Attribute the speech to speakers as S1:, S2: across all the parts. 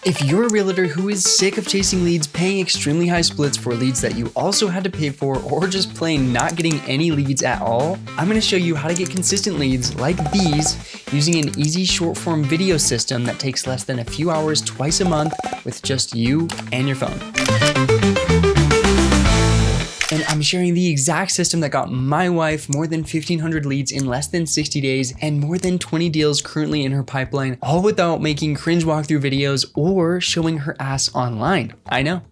S1: If you're a realtor who is sick of chasing leads, paying extremely high splits for leads that you also had to pay for, or just plain not getting any leads at all, I'm going to show you how to get consistent leads like these using an easy short form video system that takes less than a few hours twice a month with just you and your phone. And I'm sharing the exact system that got my wife more than 1,500 leads in less than 60 days and more than 20 deals currently in her pipeline, all without making cringe walkthrough videos or showing her ass online. I know.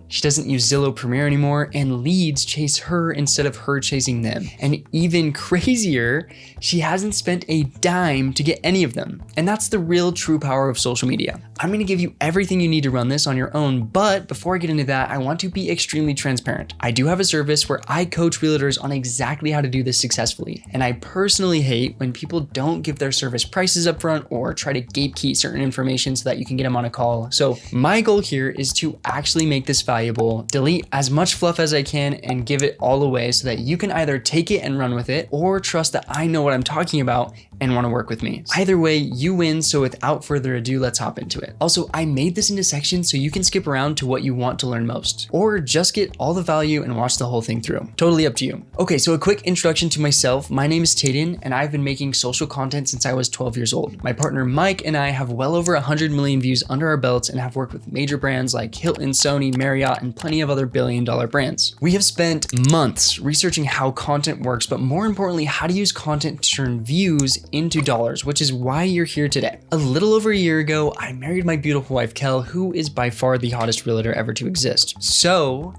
S1: She doesn't use Zillow Premier anymore, and leads chase her instead of her chasing them. And even crazier, she hasn't spent a dime to get any of them. And that's the real true power of social media. I'm gonna give you everything you need to run this on your own, but before I get into that, I want to be extremely transparent. I do have a service where I coach realtors on exactly how to do this successfully. And I personally hate when people don't give their service prices up front or try to gatekeep certain information so that you can get them on a call. So my goal here is to actually make this valuable, delete as much fluff as I can, and give it all away so that you can either take it and run with it or trust that I know what I'm talking about and want to work with me. Either way, you win. So without further ado, let's hop into it. Also, I made this into sections so you can skip around to what you want to learn most, or just get all the value and watch the whole thing through. Totally up to you. Okay, so a quick introduction to myself. My name is Tayden, and I've been making social content since I was 12 years old. My partner Mike and I have well over 100 million views under our belts and have worked with major brands like Hilton, Sony, Marriott, and plenty of other billion-dollar brands. We have spent months researching how content works, but more importantly, how to use content to turn views into dollars, which is why you're here today. A little over a year ago, I married my beautiful wife, Kel, who is by far the hottest realtor ever to exist. So,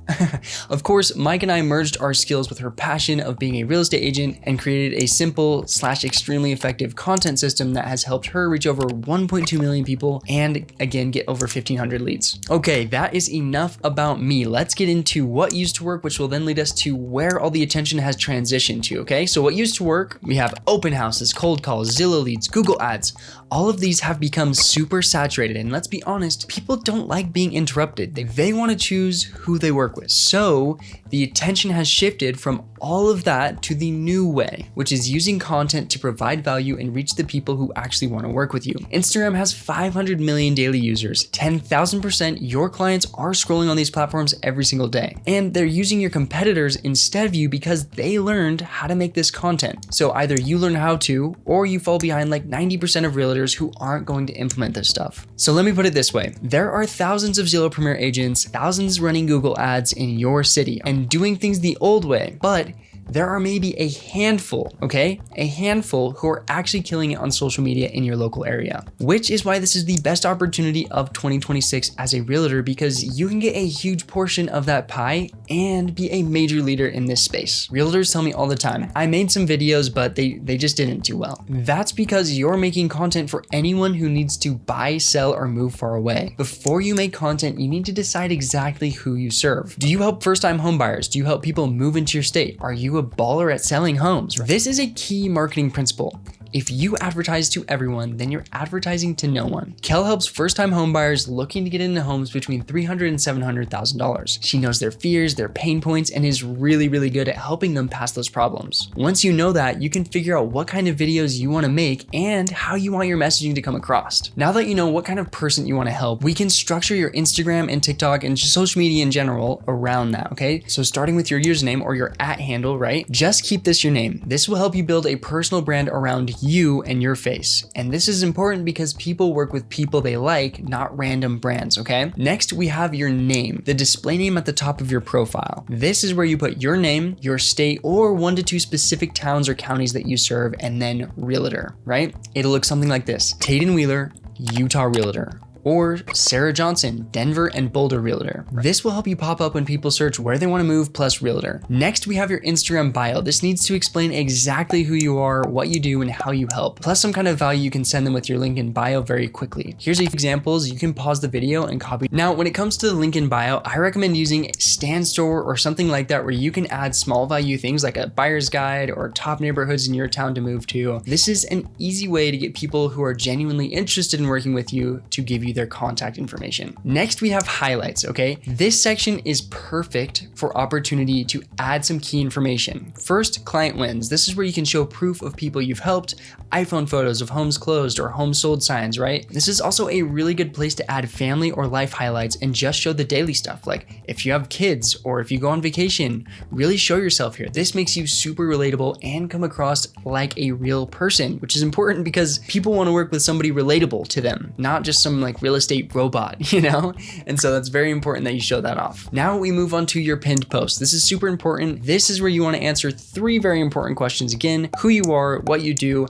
S1: of course, Mike and I merged our skills with her passion of being a real estate agent and created a simple / extremely effective content system that has helped her reach over 1.2 million people and again, get over 1,500 leads. Okay, that is enough about me. Let's get into what used to work, which will then lead us to where all the attention has transitioned to, okay? So what used to work, we have open houses, cold calls, Zillow leads, Google ads. All of these have become super saturated, and let's be honest, people don't like being interrupted. They want to choose who they work with. So the attention has shifted from all of that to the new way, which is using content to provide value and reach the people who actually want to work with you. Instagram has 500 million daily users. 10,000% your clients are scrolling on these platforms every single day. And they're using your competitors instead of you because they learned how to make this content. So either you learn how to, or you fall behind like 90% of realtors who aren't going to implement this stuff. So let me put it this way. There are thousands of Zillow Premier agents, thousands running Google ads in your city and doing things the old way, but there are maybe a handful, okay? A handful who are actually killing it on social media in your local area, which is why this is the best opportunity of 2026 as a realtor, because you can get a huge portion of that pie and be a major leader in this space. Realtors tell me all the time, I made some videos, but they just didn't do well. That's because you're making content for anyone who needs to buy, sell, or move far away. Before you make content, you need to decide exactly who you serve. Do you help first-time home buyers? Do you help people move into your state? Are you a baller at selling homes? This is a key marketing principle. If you advertise to everyone, then you're advertising to no one. Kel helps first-time homebuyers looking to get into homes between $300,000 and $700,000. She knows their fears, their pain points, and is really good at helping them pass those problems. Once you know that, you can figure out what kind of videos you want to make and how you want your messaging to come across. Now that you know what kind of person you want to help, we can structure your Instagram and TikTok and just social media in general around that, okay? So starting with your username or your @ handle, right? Just keep this your name. This will help you build a personal brand around you and your face. And this is important because people work with people they like, not random brands, okay? Next, we have your name, the display name at the top of your profile. This is where you put your name, your state, or 1 to 2 specific towns or counties that you serve, and then realtor, right? It'll look something like this: Tayden Wheeler, Utah Realtor. Or Sarah Johnson, Denver and Boulder Realtor. This will help you pop up when people search where they want to move plus realtor. Next, we have your Instagram bio. This needs to explain exactly who you are, what you do, and how you help, plus some kind of value you can send them with your link in bio very quickly. Here's a few examples. You can pause the video and copy. Now, when it comes to the link in bio, I recommend using Stand Store or something like that, where you can add small value things like a buyer's guide or top neighborhoods in your town to move to. This is an easy way to get people who are genuinely interested in working with you to give you you their contact information. Next, we have highlights, okay? This section is perfect for opportunity to add some key information. First, client wins. This is where you can show proof of people you've helped, iPhone photos of homes closed or homes sold signs, right? This is also a really good place to add family or life highlights and just show the daily stuff. Like if you have kids or if you go on vacation, really show yourself here. This makes you super relatable and come across like a real person, which is important because people want to work with somebody relatable to them, not just some like real estate robot, you know? And so that's very important that you show that off. Now we move on to your pinned post. This is super important. This is where you want to answer 3 very important questions again: who you are, what you do,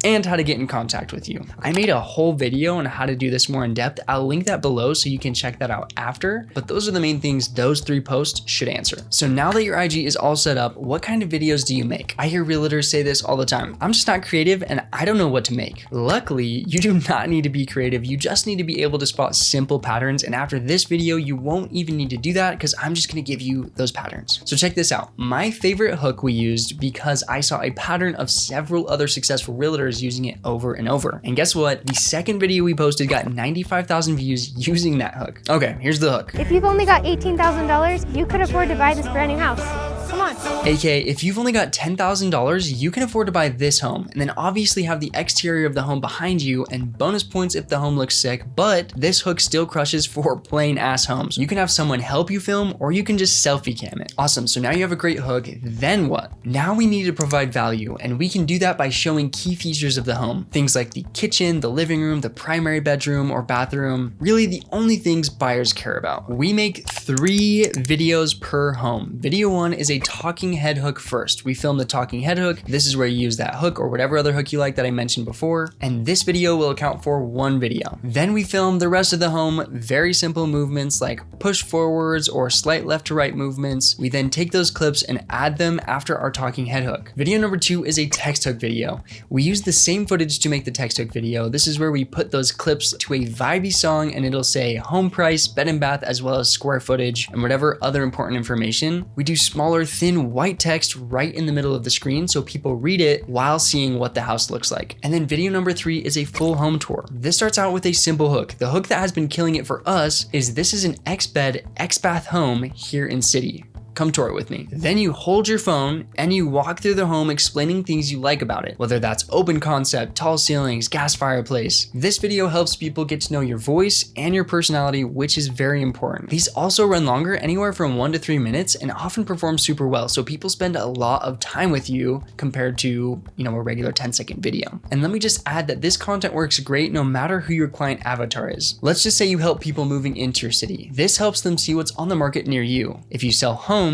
S1: and how to get in contact with you. I made a whole video on how to do this more in depth. I'll link that below so you can check that out after, but those are the main things those 3 posts should answer. So now that your IG is all set up, what kind of videos do you make? I hear realtors say this all the time. I'm just not creative and I don't know what to make. Luckily, you do not need to be creative. You just need to be able to spot simple patterns. And after this video, you won't even need to do that because I'm just gonna give you those patterns. So check this out. My favorite hook we used because I saw a pattern of several other successful realtors using it over and over. And guess what? The second video we posted got 95,000 views using that hook. Okay, here's the hook.
S2: If you've only got $18,000, you could afford to buy this brand new house. Come on.
S1: AKA, if you've only got $10,000, you can afford to buy this home and then obviously have the exterior of the home behind you and bonus points if the home looks sick, but this hook still crushes for plain ass homes. You can have someone help you film or you can just selfie cam it. Awesome, so now you have a great hook, then what? Now we need to provide value and we can do that by showing key features of the home. Things like the kitchen, the living room, the primary bedroom or bathroom, really the only things buyers care about. We make 3 videos per home. Video 1 is a talking head hook first. We film the talking head hook. This is where you use that hook or whatever other hook you like that I mentioned before. And this video will account for 1 video. Then we film the rest of the home, very simple movements like push forwards or slight left to right movements. We then take those clips and add them after our talking head hook. Video number 2 is a text hook video. We use the same footage to make the text hook video. This is where we put those clips to a vibey song and it'll say home price, bed and bath, as well as square footage and whatever other important information. We do smaller, thin white text right in the middle of the screen so people read it while seeing what the house looks like. And then video number 3 is a full home tour. This starts out with a simple hook. The hook that has been killing it for us is this is an X-bed, X-bath home here in city. Come tour it with me. Then you hold your phone and you walk through the home explaining things you like about it, whether that's open concept, tall ceilings, gas fireplace. This video helps people get to know your voice and your personality, which is very important. These also run longer, anywhere from 1 to 3 minutes, and often perform super well. So people spend a lot of time with you compared to, a regular 10-second video. And let me just add that this content works great no matter who your client avatar is. Let's just say you help people moving into your city. This helps them see what's on the market near you. If you sell homes,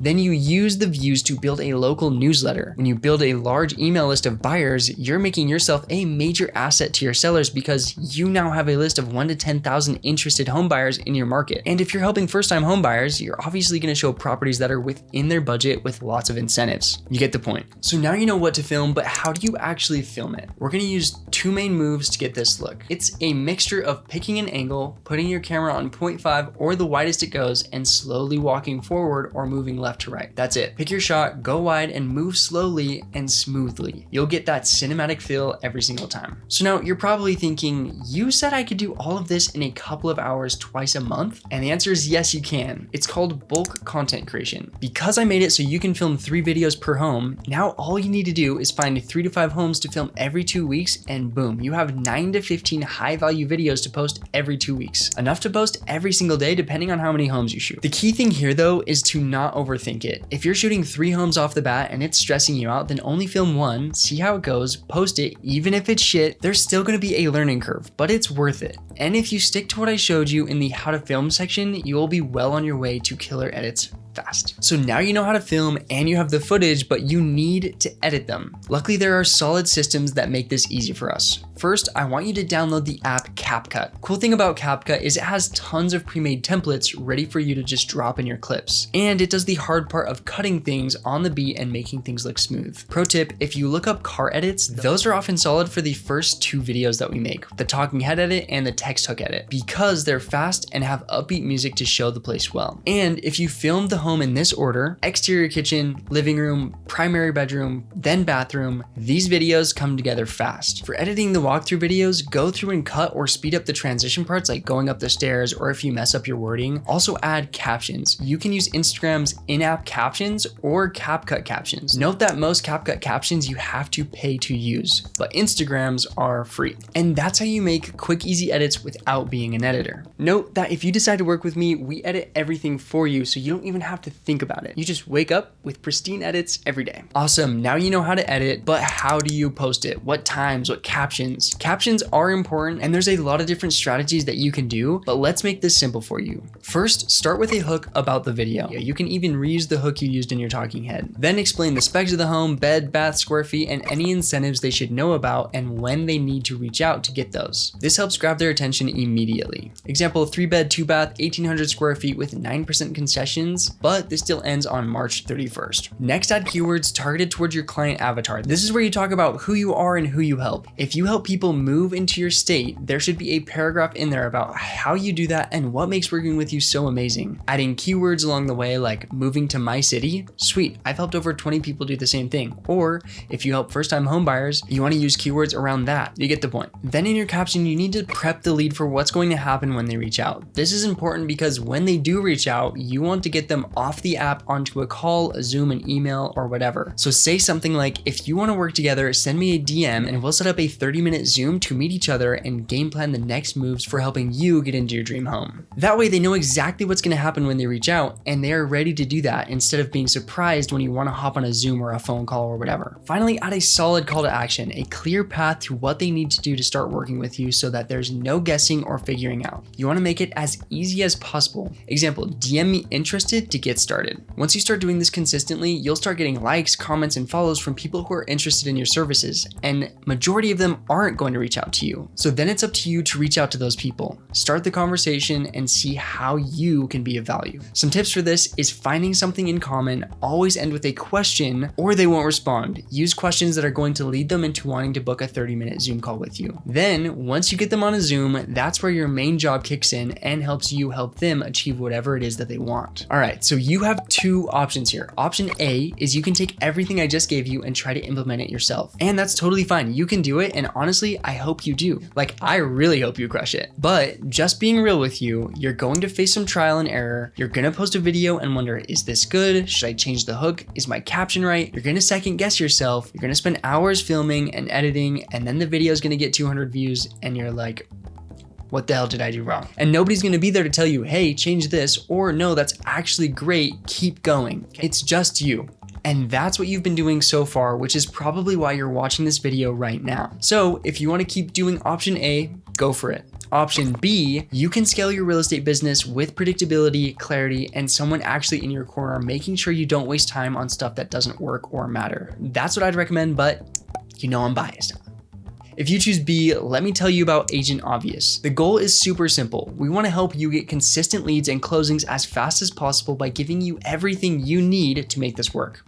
S1: then you use the views to build a local newsletter. When you build a large email list of buyers, you're making yourself a major asset to your sellers because you now have a list of 1 to 10,000 interested home buyers in your market. And if you're helping first-time home buyers, you're obviously going to show properties that are within their budget with lots of incentives. You get the point. So now you know what to film, but how do you actually film it? We're going to use 2 main moves to get this look. It's a mixture of picking an angle, putting your camera on 0.5 or the widest it goes, and slowly walking forward or moving left to right. That's it. Pick your shot, go wide, and move slowly and smoothly. You'll get that cinematic feel every single time. So now you're probably thinking, you said I could do all of this in a couple of hours twice a month? And the answer is yes, you can. It's called bulk content creation. Because I made it so you can film 3 videos per home, now all you need to do is find 3 to 5 homes to film every 2 weeks, and boom, you have 9 to 15 high value videos to post every 2 weeks. Enough to post every single day depending on how many homes you shoot. The key thing here though is to not overthink it. If you're shooting 3 homes off the bat and it's stressing you out, then only film 1, see how it goes, post it. Even if it's shit, there's still gonna be a learning curve, but it's worth it. And if you stick to what I showed you in the how to film section, you will be well on your way to killer edits fast. So now you know how to film and you have the footage, but you need to edit them. Luckily, there are solid systems that make this easy for us. First, I want you to download the app CapCut. Cool thing about CapCut is it has tons of pre-made templates ready for you to just drop in your clips. And it does the hard part of cutting things on the beat and making things look smooth. Pro tip, if you look up car edits, those are often solid for the first 2 videos that we make, the talking head edit and the text hook edit, because they're fast and have upbeat music to show the place well. And if you film the home in this order, exterior kitchen, living room, primary bedroom, then bathroom, these videos come together fast. For editing the walkthrough videos, go through and cut or speed up the transition parts like going up the stairs or if you mess up your wording. Also add captions. You can use Instagram's in-app captions or CapCut captions. Note that most CapCut captions you have to pay to use, but Instagram's are free. And that's how you make quick, easy edits without being an editor. Note that if you decide to work with me, we edit everything for you, so you don't even have to think about it. You just wake up with pristine edits every day. Awesome, now you know how to edit, but how do you post it? What times, what captions? Captions are important, and there's a lot of different strategies that you can do, but let's make this simple for you. First, start with a hook about the video. You can even reuse the hook you used in your talking head. Then explain the specs of the home, bed, bath, square feet, and any incentives they should know about and when they need to reach out to get those. This helps grab their attention immediately. Example, 3-bed, 2-bath, 1,800 square feet with 9% concessions, but this still ends on March 31st. Next, add keywords targeted towards your client avatar. This is where you talk about who you are and who you help. If you help people move into your state, there should be a paragraph in there about how you do that and what makes working with you so amazing. Adding keywords along the way like moving to my city, sweet, I've helped over 20 people do the same thing. Or if you help first-time home buyers, you want to use keywords around that. You get the point. Then in your caption, you need to prep the lead for what's going to happen when they reach out. This is important because when they do reach out, you want to get them off the app onto a call, a Zoom, an email, or whatever. So say something like, if you want to work together, send me a DM and we'll set up a 30-minute Zoom to meet each other and game plan the next moves for helping you get into your dream home. That way they know exactly what's going to happen when they reach out and they are ready to do that instead of being surprised when you want to hop on a Zoom or a phone call or whatever. Finally, add a solid call to action, a clear path to what they need to do to start working with you so that there's no guessing or figuring out. You want to make it as easy as possible. Example, DM me interested to get started. Once you start doing this consistently, you'll start getting likes, comments, and follows from people who are interested in your services, and majority of them aren't going to reach out to you. So then it's up to you to reach out to those people. Start the conversation and see how you can be of value. Some tips for this is finding something in common, always end with a question or they won't respond. Use questions that are going to lead them into wanting to book a 30-minute Zoom call with you. Then once you get them on a Zoom, that's where your main job kicks in and helps you help them achieve whatever it is that they want. All right, so you have two options here. Option A is you can take everything I just gave you and try to implement it yourself. And that's totally fine. You can do it. And honestly, I hope you do. Like, I really hope you crush it. But just being real with you, you're going to face some trial and error. You're going to post a video and wonder, is this good? Should I change the hook? Is my caption right? You're going to second guess yourself. You're going to spend hours filming and editing, and then the video is going to get 200 views and you're like, what the hell did I do wrong? And nobody's gonna be there to tell you, hey, change this, or no, that's actually great, keep going. It's just you. And that's what you've been doing so far, which is probably why you're watching this video right now. So if you wanna keep doing option A, go for it. Option B, you can scale your real estate business with predictability, clarity, and someone actually in your corner, making sure you don't waste time on stuff that doesn't work or matter. That's what I'd recommend, but you know I'm biased. If you choose B, let me tell you about Agent Obvious. The goal is super simple. We want to help you get consistent leads and closings as fast as possible by giving you everything you need to make this work.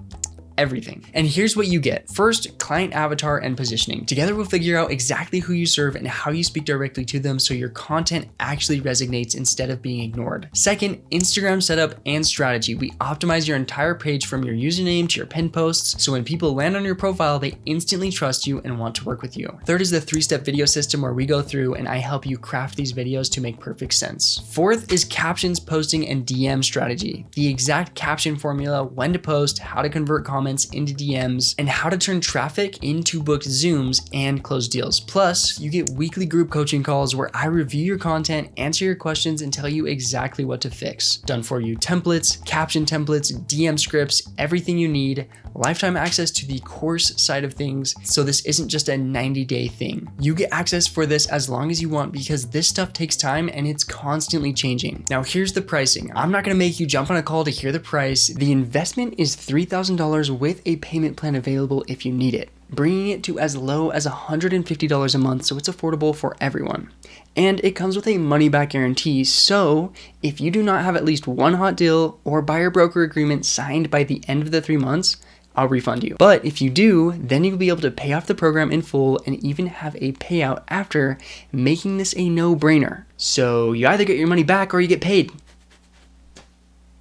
S1: Everything. And here's what you get. First, client avatar and positioning. Together we'll figure out exactly who you serve and how you speak directly to them so your content actually resonates instead of being ignored. Second, Instagram setup and strategy. We optimize your entire page from your username to your pin posts, so when people land on your profile, they instantly trust you and want to work with you. Third is the 3-step video system where we go through and I help you craft these videos to make perfect sense. Fourth is captions, posting, and DM strategy. The exact caption formula, when to post, how to convert comments into DMs, and how to turn traffic into booked Zooms and close deals. Plus, you get weekly group coaching calls where I review your content, answer your questions, and tell you exactly what to fix. Done for you templates, caption templates, DM scripts, everything you need, lifetime access to the course side of things, so this isn't just a 90-day thing. You get access for this as long as you want because this stuff takes time and it's constantly changing. Now here's the pricing. I'm not gonna make you jump on a call to hear the price. The investment is $3,000 with a payment plan available if you need it, bringing it to as low as $150 a month, so it's affordable for everyone. And it comes with a money-back guarantee, so if you do not have at least one hot deal or buyer broker agreement signed by the end of the 3 months, I'll refund you. But if you do, then you'll be able to pay off the program in full and even have a payout after, making this a no-brainer. So you either get your money back or you get paid.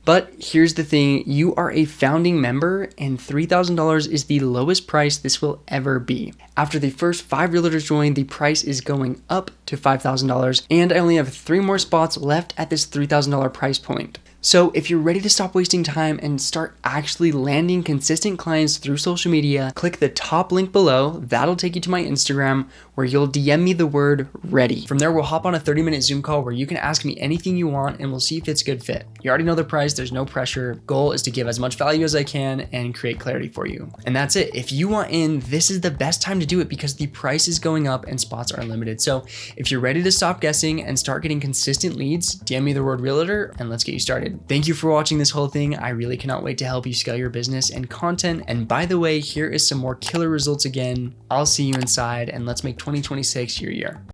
S1: But here's the thing, you are a founding member and $3,000 is the lowest price this will ever be. After the first 5 realtors join, the price is going up to $5,000 and I only have 3 more spots left at this $3,000 price point. So if you're ready to stop wasting time and start actually landing consistent clients through social media, click the top link below. That'll take you to my Instagram where you'll DM me the word ready. From there, we'll hop on a 30-minute Zoom call where you can ask me anything you want and we'll see if it's a good fit. You already know the price, there's no pressure. Goal is to give as much value as I can and create clarity for you. And that's it. If you want in, this is the best time to do it because the price is going up and spots are limited. So if you're ready to stop guessing and start getting consistent leads, DM me the word realtor and let's get you started. Thank you for watching this whole thing. I really cannot wait to help you scale your business and content. And by the way, here is some more killer results again. I'll see you inside and let's make 2026 your year.